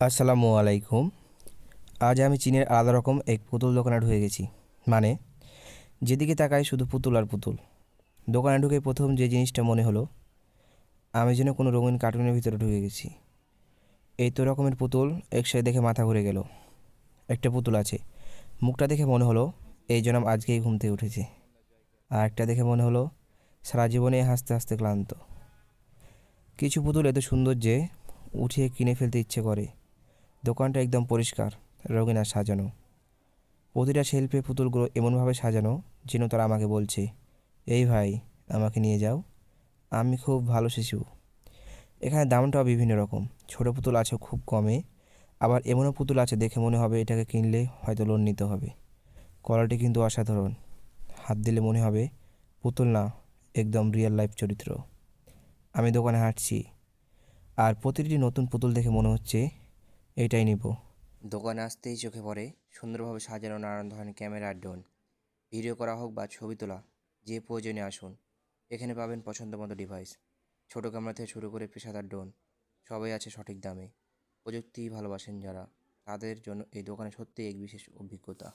আসসালামু আলাইকুম। আজ আমি চীনের আলাদা রকম এক পুতুল দোকানে ঢুকে গেছি। মানে যেদিকে তাকাই শুধু পুতুল আর পুতুল। দোকানে ঢুকে প্রথম যে জিনিসটা মনে হলো, আমি যেন কোনো রঙিন কার্টুনের ভিতরে ঢুকে গেছি। এই তো রকমের পুতুল একসাথে দেখে মাথা ঘুরে গেল। একটা পুতুল আছে, মুখটা দেখে মনে হলো এই জন্য আজকেই ঘুম থেকে উঠেছে। আর একটা দেখে মনে হলো সারা জীবনে হাসতে হাসতে ক্লান্ত। কিছু পুতুল এত সুন্দর যে উঠিয়ে কিনে ফেলতে ইচ্ছে করে। দোকানটা একদম পরিষ্কার, রঙিন আর সাজানো। প্রতিটা শেলফে পুতুলগুলো এমনভাবে সাজানো যেন তারা আমাকে বলছে, এই ভাই, আমাকে নিয়ে যাও, আমি খুব ভালো শিশু। এখানে দামটাও বিভিন্ন রকম। ছোট পুতুল আছে খুব কমে, আবার এমনও পুতুল আছে দেখে মনে হবে এটাকে কিনলে হয়তো লোন নিতে হবে। কোয়ালিটি কিন্তু অসাধারণ। হাত দিলে মনে হবে পুতুল না, একদম রিয়েল লাইফ চরিত্র। আমি দোকানে হাঁটছি, আর প্রতিটি নতুন পুতুল দেখে মনে হচ্ছে এটাই নিব। দোকানে আসতেই চোখে পড়ে সুন্দরভাবে সাজানো নানান ধরনের ক্যামেরা আর ড্রোন। ভিডিও করা হোক বা ছবি তোলা, যে প্রয়োজনে আসুন, এখানে পাবেন পছন্দ মতো ডিভাইস। ছোট ক্যামেরা থেকে শুরু করে পেশাদার ড্রোন, সবাই আছে সঠিক দামে। প্রযুক্তি ভালোবাসেন যারা, তাদের জন্য এই দোকানে সত্যিই এক বিশেষ অভিজ্ঞতা।